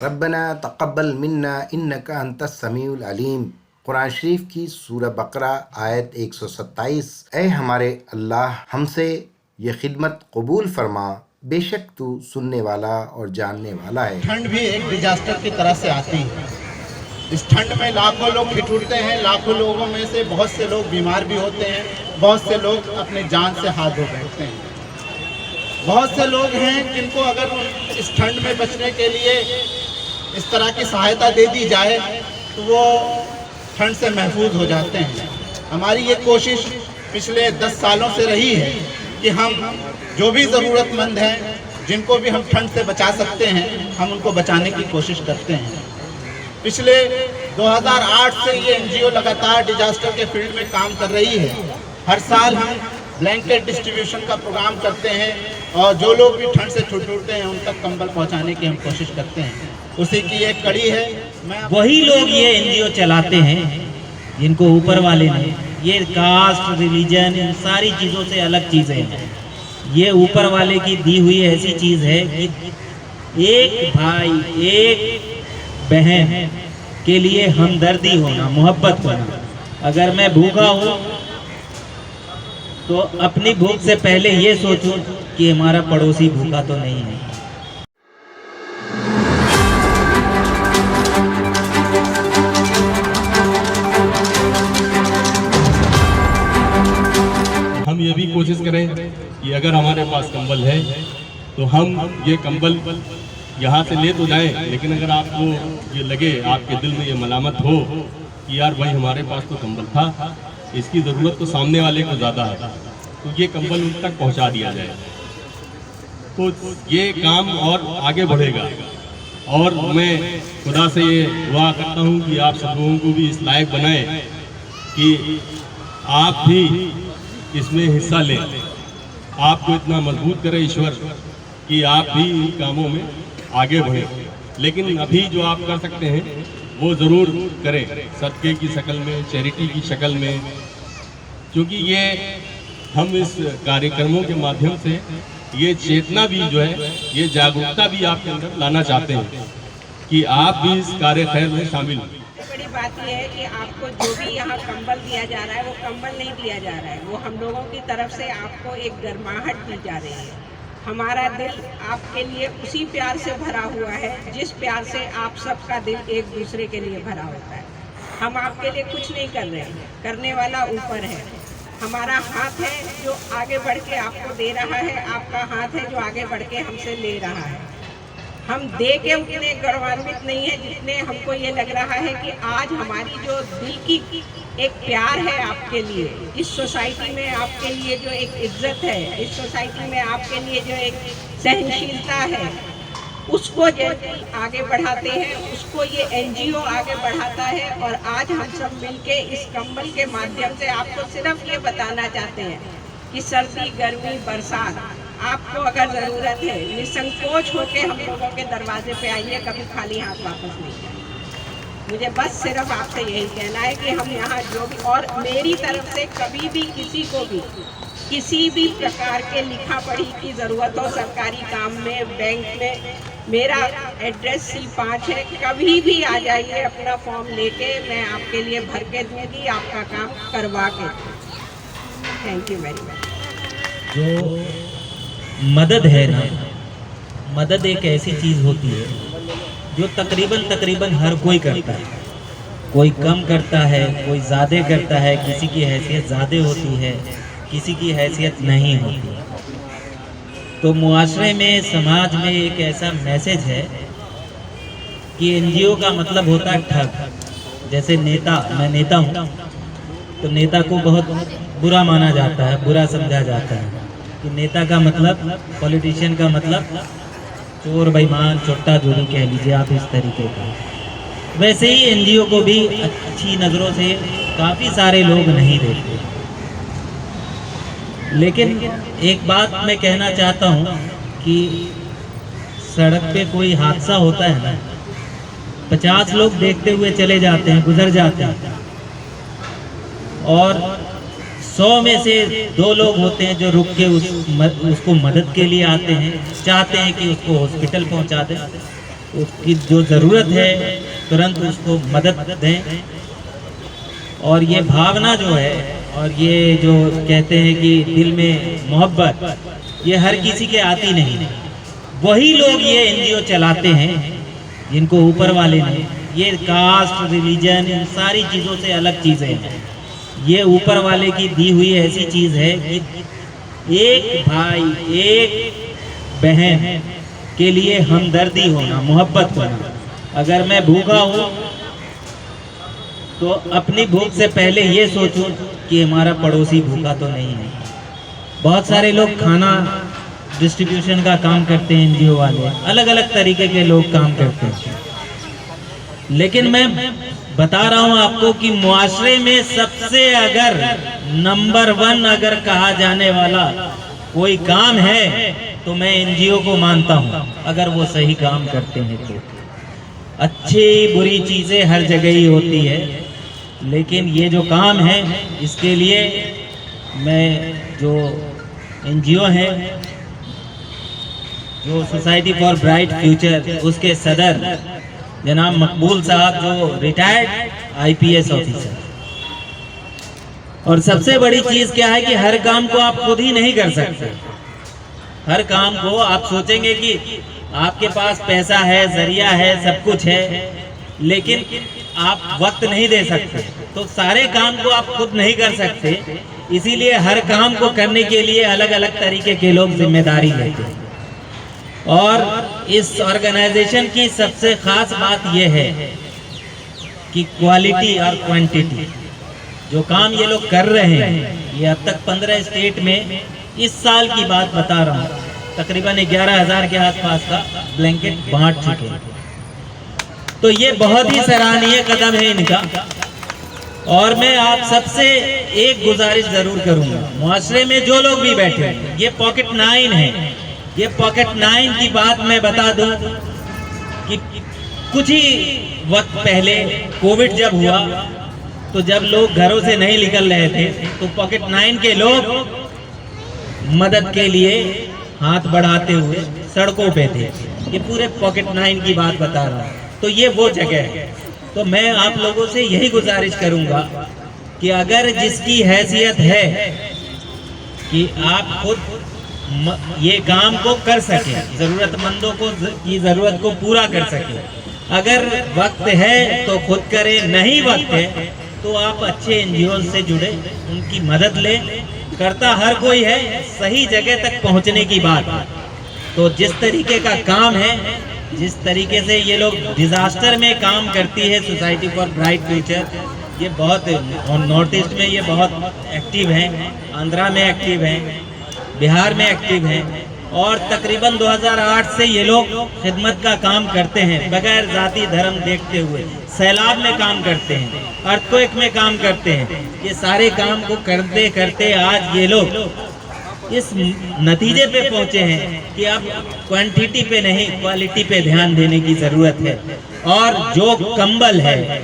रब्बना तक़ब्बल मिन्ना इन्नका अंतस समीउल अलीम। कुरान शरीफ की सूरह बकरा आयत 127। ऐ हमारे अल्लाह, हमसे ये खिदमत कबूल फरमा, बेशक तू सुनने वाला और जानने वाला है। ठंड भी एक डिजास्टर की तरह से आती है। इस ठंड में लाखों लोग ठिठुरते हैं, लाखों लोगों में से बहुत से लोग बीमार भी होते हैं, बहुत से लोग अपनी जान से हाथ धो बैठते हैं। बहुत से लोग हैं जिनको अगर इस ठंड में बचने के लिए इस तरह की सहायता दे दी जाए तो वो ठंड से महफूज हो जाते हैं। हमारी ये कोशिश पिछले 10 सालों से रही है कि हम जो भी ज़रूरतमंद हैं, जिनको भी हम ठंड से बचा सकते हैं, हम उनको बचाने की कोशिश करते हैं। पिछले 2008 से ये एनजीओ लगातार डिजास्टर के फील्ड में काम कर रही है। हर साल हम ब्लैंकेट डिस्ट्रीब्यूशन का प्रोग्राम करते हैं और जो लोग भी ठंड से ठिठुरते हैं उन तक कंबल पहुंचाने की हम कोशिश करते हैं। उसी की एक कड़ी है। वही लोग ये एनजीओ चलाते हैं जिनको ऊपर वाले ने ये कास्ट, रिलीजन, इन सारी चीज़ों से अलग चीज़ें हैं। ये ऊपर वाले की दी हुई ऐसी चीज़ है कि एक भाई, एक बहन के लिए हमदर्दी होना, मोहब्बत होना। अगर मैं भूखा हूँ तो अपनी भूख से पहले ये सोचूं कि हमारा पड़ोसी भूखा तो नहीं है। हम ये भी कोशिश करें कि अगर हमारे पास कंबल है तो हम ये कंबल यहाँ से ले तो जाएं, लेकिन अगर आपको ये लगे, आपके दिल में ये मलामत हो कि यार भाई हमारे पास तो कंबल था, इसकी ज़रूरत तो सामने वाले को ज़्यादा है, तो ये कंबल उन तक पहुँचा दिया जाए, तो ये काम और आगे बढ़ेगा। और मैं खुदा से ये दुआ करता हूँ कि आप सब लोगों को भी इस लायक बनाएं कि आप भी इसमें हिस्सा लें। आपको इतना मजबूत करे ईश्वर कि आप भी इन कामों में आगे बढ़ें। लेकिन अभी जो आप कर सकते हैं वो ज़रूर करें, सदक़े की शक्ल में, चैरिटी की शक्ल में, क्योंकि ये हम इस कार्यक्रमों के माध्यम से ये चेतना भी जो है, ये जागरूकता भी आपके अंदर लाना चाहते हैं कि आप भी इस कार्य खैर में शामिल हों। बड़ी बात यह है कि आपको जो भी यहाँ कंबल दिया जा रहा है वो कंबल नहीं दिया जा रहा है, वो हम लोगों की तरफ से आपको एक गर्माहट दी जा रही है। हमारा दिल आपके लिए उसी प्यार से भरा हुआ है जिस प्यार से आप सबका दिल एक दूसरे के लिए भरा होता है। हम आपके लिए कुछ नहीं कर रहे हैं, करने वाला ऊपर है। हमारा हाथ है जो आगे बढ़ के आपको दे रहा है, आपका हाथ है जो आगे बढ़ के हमसे ले रहा है। हम दे के उतने गौरवान्वित नहीं है जितने हमको ये लग रहा है कि आज हमारी जो दिल की एक प्यार है आपके लिए, इस सोसाइटी में आपके लिए जो एक इज्जत है, इस सोसाइटी में आपके लिए जो एक सहनशीलता है, उसको जैसे आगे बढ़ाते हैं, उसको ये एनजीओ आगे बढ़ाता है। और आज हम सब मिलके इस कंबल के माध्यम से आपको सिर्फ ये बताना चाहते हैं कि सर्दी, गर्मी, बरसात, आपको अगर ज़रूरत है, निसंकोच होके हम लोगों के दरवाजे पे आइए, कभी खाली हाथ वापस नहीं जाइए। मुझे बस सिर्फ आपसे यही कहना है कि हम यहाँ जो भी, और मेरी तरफ से कभी भी किसी को भी किसी भी प्रकार के लिखा पढ़ी की ज़रूरत हो, सरकारी काम में, बैंक में, मेरा एड्रेस C5 है। कभी भी आ जाइए अपना फॉर्म लेके, मैं आपके लिए भर के दूँगी, आपका काम करवा के। Thank you very much. जो मदद है ना, मदद एक ऐसी चीज़ होती है जो तकरीबन हर कोई करता है। कोई कम करता है, कोई ज़्यादा करता है, किसी की हैसियत ज़्यादा होती है, किसी की हैसियत नहीं होती। तो मुआशरे में, समाज में एक ऐसा मैसेज है कि एनजीओ का मतलब होता है ठग। जैसे नेता, मैं नेता हूँ तो नेता को बहुत बुरा माना जाता है, बुरा समझा जाता है कि नेता का मतलब, पॉलिटिशियन का मतलब चोर, बेईमान, चोट्टा, जो भी कह लीजिए आप इस तरीके का। वैसे ही एनजीओ को भी अच्छी नज़रों से काफ़ी सारे लोग नहीं देखते। लेकिन एक बात मैं कहना चाहता हूँ कि सड़क पे कोई हादसा होता है ना, 50 लोग देखते हुए चले जाते हैं, गुजर जाते हैं, और 100 में से 2 लोग होते हैं जो रुक के उसको मदद के लिए आते हैं, चाहते हैं कि उसको हॉस्पिटल पहुंचा दें। उसकी जो ज़रूरत है तुरंत उसको मदद दें। और ये भावना जो है और ये जो कहते हैं कि दिल में मोहब्बत, ये हर किसी के आती नहीं। वही लोग ये एनजीओ चलाते हैं जिनको ऊपर वाले ने, ये कास्ट, रिलीजन, इन सारी चीज़ों से अलग चीज़ें हैं। ये ऊपर वाले की दी हुई ऐसी चीज़ है कि एक भाई, एक बहन के लिए हमदर्दी होना, मोहब्बत होना। अगर मैं भूखा हूँ तो अपनी भूख से पहले ये सोचूं कि हमारा पड़ोसी भूखा तो नहीं है। बहुत सारे लोग खाना डिस्ट्रीब्यूशन का काम करते हैं, एनजीओ वाले, अलग अलग तरीके के लोग काम करते हैं। लेकिन मैं बता रहा हूँ आपको कि मुआशरे में सबसे अगर नंबर 1 अगर कहा जाने वाला कोई काम है तो मैं एनजीओ को मानता हूँ, अगर वो सही काम करते हैं तो। अच्छी बुरी चीज़ें हर जगह ही होती है, लेकिन ये जो काम है इसके लिए मैं जो एनजीओ है, जो सोसाइटी फॉर ब्राइट फ्यूचर, उसके सदर जनाब मकबूल साहब, जो रिटायर्ड आईपीएस ऑफिसर। और सबसे बड़ी चीज़ क्या है कि हर काम को आप खुद ही नहीं कर सकते। हर काम को आप सोचेंगे कि आपके पास पैसा है, जरिया है, सब कुछ है, लेकिन आप वक्त नहीं दे सकते, तो सारे काम को आप खुद नहीं कर सकते। इसीलिए हर काम को करने के लिए अलग अलग तरीके के लोग जिम्मेदारी लेते हैं। और इस ऑर्गेनाइजेशन की सबसे खास बात यह है कि क्वालिटी और क्वांटिटी, जो काम ये लोग कर रहे हैं, ये अब तक 15 स्टेट में, इस साल की बात बता रहा हूँ, तकरीबन 11,000 के आसपास का ब्लैंकेट बांट चुके हैं। तो ये बहुत ही सराहनीय कदम है इनका। और मैं आप सबसे एक गुजारिश जरूर करूंगा, मुआशरे में जो लोग भी बैठे हैं, ये पॉकेट 9 है। ये पॉकेट 9 की बात मैं बता दूं कि कुछ ही वक्त पहले कोविड जब हुआ तो जब लोग घरों से नहीं निकल रहे थे तो पॉकेट 9 के लोग मदद के लिए हाथ बढ़ाते हुए सड़कों पे थे। ये पूरे पॉकेट 9 की बात बता रहा हूँ। तो ये वो जगह है। तो मैं आप लोगों से यही गुजारिश करूंगा कि अगर जिसकी हैसियत है कि आप खुद ये काम को कर सके, जरूरतमंदों को की जरूरत को पूरा कर सके, अगर वक्त है तो खुद करे, नहीं वक्त है तो आप अच्छे एनजीओ से जुड़े, उनकी मदद लें। करता हर कोई है, सही जगह तक पहुंचने की बात। तो जिस तरीके का काम है, जिस तरीके से ये लोग डिजास्टर में काम करती है सोसाइटी फॉर ब्राइट फ्यूचर, ये बहुत नॉर्थ ईस्ट में ये बहुत एक्टिव है, आंध्रा में एक्टिव है, बिहार में एक्टिव है। और तकरीबन 2008 से ये लोग खिदमत का काम करते हैं, बगैर जाति धर्म देखते हुए। सैलाब में काम करते हैं, अर्थक्वेक में काम करते हैं। ये सारे काम को करते करते आज ये लोग इस नतीजे पे पहुंचे हैं कि अब क्वांटिटी पे नहीं, क्वालिटी पे ध्यान देने की ज़रूरत है। और जो कंबल है,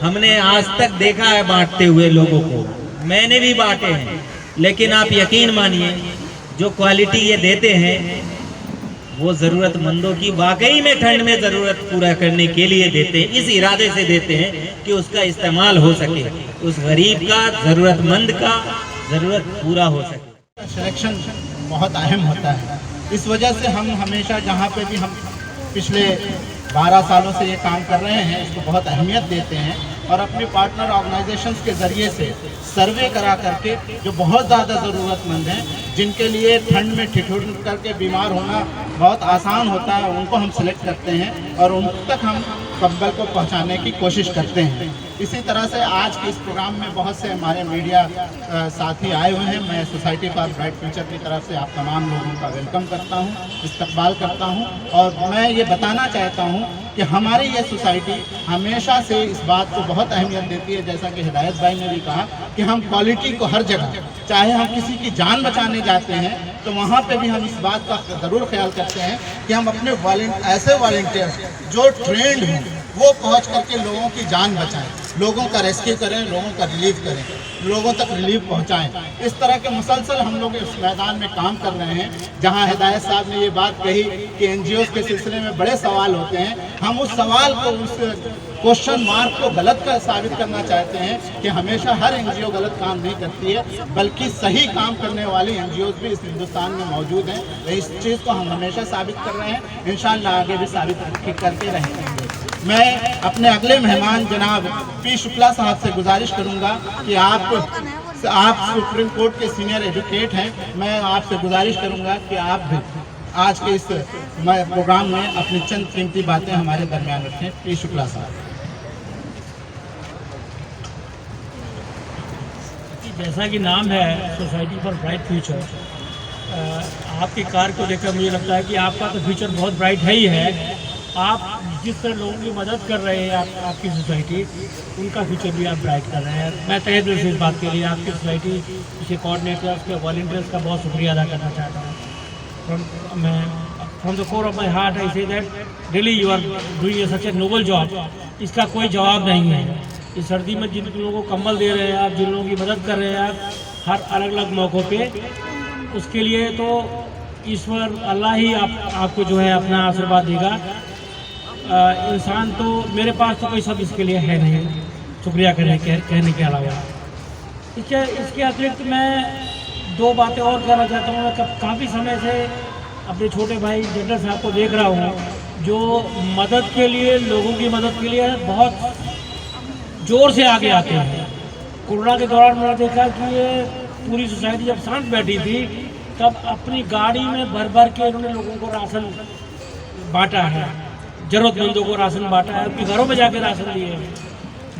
हमने आज तक देखा है बांटते हुए लोगों को, मैंने भी बांटे हैं, लेकिन आप यकीन मानिए जो क्वालिटी ये देते हैं वो ज़रूरतमंदों की वाकई में ठंड में ज़रूरत पूरा करने के लिए देते हैं। इस इरादे से देते हैं कि उसका इस्तेमाल हो सके, उस गरीब का, ज़रूरतमंद का ज़रूरत पूरा हो सके। सिलेक्शन बहुत अहम होता है। इस वजह से हम हमेशा जहाँ पे भी हम पिछले 12 सालों से ये काम कर रहे हैं, इसको बहुत अहमियत देते हैं। और अपने पार्टनर ऑर्गेनाइजेशंस के ज़रिए से सर्वे करा करके जो बहुत ज़्यादा ज़रूरतमंद हैं, जिनके लिए ठंड में ठिठुर करके बीमार होना बहुत आसान होता है, उनको हम सिलेक्ट करते हैं और उन तक हम कंबल को पहुंचाने की कोशिश करते हैं। इसी तरह से आज के इस प्रोग्राम में बहुत से हमारे मीडिया साथी आए हुए हैं। मैं सोसाइटी फॉर ब्राइट फ्यूचर की तरफ से आप तमाम लोगों का वेलकम करता हूं, इस्तकबाल करता हूं। और मैं ये बताना चाहता हूं कि हमारी ये सोसाइटी हमेशा से इस बात को बहुत अहमियत देती है, जैसा कि हिदायत भाई ने भी कहा, कि हम क्वालिटी को हर जगह, चाहे हम किसी की जान बचाने जाते हैं तो वहाँ पे भी हम इस बात का ज़रूर ख्याल करते हैं कि हम अपने ऐसे वॉलंटियर्स जो ट्रेंड हों वो पहुँच करके लोगों की जान बचाएं। लोगों का रेस्क्यू करें, लोगों का रिलीफ करें, लोगों तक रिलीफ पहुंचाएं। इस तरह के मुसलसल हम लोग इस मैदान में काम कर रहे हैं। जहां हिदायत साहब ने ये बात कही कि एनजीओज़ के सिलसिले में बड़े सवाल होते हैं, हम उस सवाल को, उस क्वेश्चन मार्क को गलत का साबित करना चाहते हैं कि हमेशा हर एनजीओ गलत काम नहीं करती है, बल्कि सही काम करने वाली एनजीओज़ भी इस हिंदुस्तान में मौजूद हैं। इस चीज़ को हम हमेशा साबित कर रहे हैं, इंशाअल्लाह आगे भी साबित करते रहेंगे। मैं अपने अगले मेहमान जनाब पी शुक्ला साहब से गुजारिश करूंगा कि आप सुप्रीम कोर्ट के सीनियर एडवोकेट हैं, मैं आपसे गुजारिश करूंगा कि आप भी आज के इस प्रोग्राम में अपनी चंद कीमती बातें हमारे दरमियान रखें। पी शुक्ला साहब। जैसा कि नाम है सोसाइटी फॉर ब्राइट फ्यूचर, आपकी कार को देखकर मुझे लगता है कि आपका तो फ्यूचर बहुत ब्राइट है ही है। आप जिस तरह लोगों की मदद कर रहे हैं, आपकी सोसाइटी, उनका फ्यूचर भी आप ब्राइट कर रहे हैं। मैं तहे दिल से इस बात के लिए आपकी सोसाइटी के कोऑर्डिनेटर्स के वॉलंटियर्स का बहुत शुक्रिया अदा करना चाहता हूँ। From the core of my heart I say that really you are doing such a noble job. इसका कोई जवाब नहीं है। इस सर्दी में जिन लोगों को कंबल दे रहे हैं आप, जिन लोगों की मदद कर रहे हैं आप हर अलग अलग मौक़ों पे, उसके लिए तो ईश्वर अल्लाह ही आपको जो है अपना आशीर्वाद देगा। इंसान तो, मेरे पास तो कोई सब इसके लिए है नहीं शुक्रिया कहने के अलावा। इसके अतिरिक्त मैं दो बातें और कहना चाहता हूँ। मैं काफ़ी समय से अपने छोटे भाई जनरल साहब को देख रहा हूँ, जो मदद के लिए, लोगों की मदद के लिए बहुत जोर से आगे आते हैं। कोरोना के दौरान मैंने देखा कि ये पूरी सोसाइटी जब शांत बैठी थी, तब अपनी गाड़ी में भर भर के इन्होंने लोगों को राशन बांटा है, ज़रूरतमंदों को राशन बांटा है, अपने घरों में जाके राशन दिए हैं।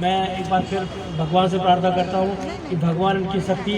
मैं एक बार फिर भगवान से प्रार्थना करता हूँ कि भगवान इनकी शक्ति,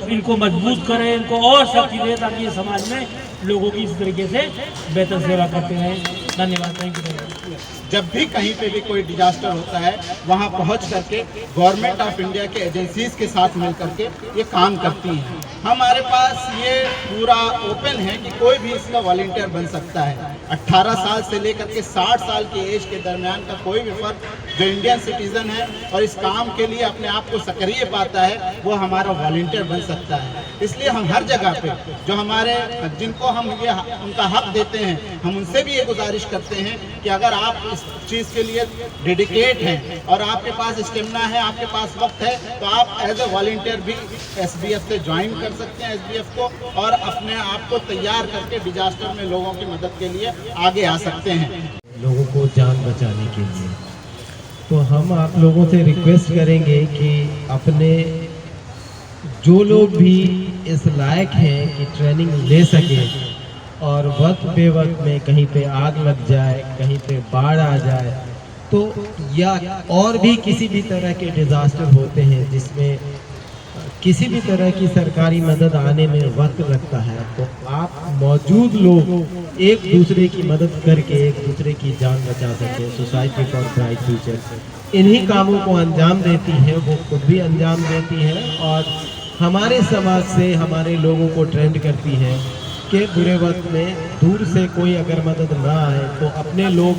इनको मजबूत करे, इनको और शक्ति दे, ताकि ये समाज में लोगों की इस तरीके से बेहतर सेवा करते रहें। धन्यवाद। Thank you. जब भी कहीं पे भी कोई डिजास्टर होता है, वहाँ पहुँच करके गवर्नमेंट ऑफ इंडिया के एजेंसीज के साथ मिल करके ये काम करती हैं। हमारे पास ये पूरा ओपन है कि कोई भी इसका वॉलंटियर बन सकता है। 18 साल से लेकर के 60 साल की एज के दरमियान का कोई भी फर्द जो इंडियन सिटीज़न है और इस काम के लिए अपने आप को सक्रिय पाता है, वो हमारा वॉलंटियर बन सकता है। इसलिए हम हर जगह पे जो हमारे, जिनको हम ये उनका हक देते हैं, हम उनसे भी ये गुजारिश करते हैं कि अगर आप इस चीज़ के लिए डेडिकेट हैं और आपके पास स्टेमिना है, आपके पास वक्त है, तो आप एज ए वॉलंटियर भी SBF से ज्वाइन कर सकते हैं, SBF को, और अपने आप को तैयार करके डिजास्टर में लोगों की मदद के लिए आगे आ सकते हैं। लोगों को जान बचाने के लिए तो हम आप लोगों से रिक्वेस्ट करेंगे कि अपने जो लोग भी इस लायक हैं कि ट्रेनिंग ले सकें, और वक्त बेवक्त में कहीं पे आग लग जाए, कहीं पे बाढ़ आ जाए, तो या और भी किसी भी तरह के डिज़ास्टर होते हैं जिसमें किसी भी तरह की सरकारी मदद आने में वक्त लगता है, तो आप मौजूद लोग एक दूसरे की मदद करके एक दूसरे की जान बचा सकें। सोसाइटी फॉर ब्राइट फ्यूचर इन्हीं कामों को अंजाम देती है, वो खुद भी अंजाम देती है और हमारे समाज से हमारे लोगों को ट्रेंड करती है कि बुरे वक्त में दूर से कोई अगर मदद ना आए तो अपने लोग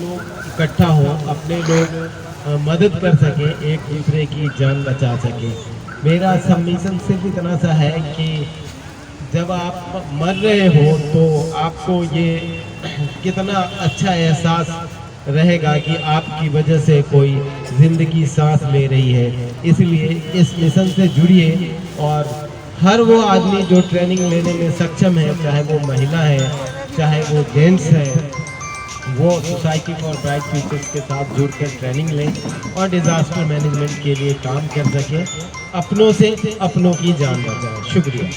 इकट्ठा हो, अपने लोग मदद कर सकें, एक दूसरे की जान बचा सकें। मेरा सबमिशन सिर्फ इतना सा है कि जब आप मर रहे हो तो आपको ये कितना अच्छा एहसास रहेगा कि आपकी वजह से कोई ज़िंदगी सांस ले रही है। इसलिए इस मिशन से जुड़िए और हर वो आदमी जो ट्रेनिंग लेने में सक्षम है, चाहे वो महिला है, चाहे वो जेंट्स है, वो सोसाइटी फॉर ब्राइट फ्यूचर के साथ जुड़कर ट्रेनिंग लें और डिज़ास्टर मैनेजमेंट के लिए काम कर सकें, अपनों से अपनों की जान बचाएं। शुक्रिया।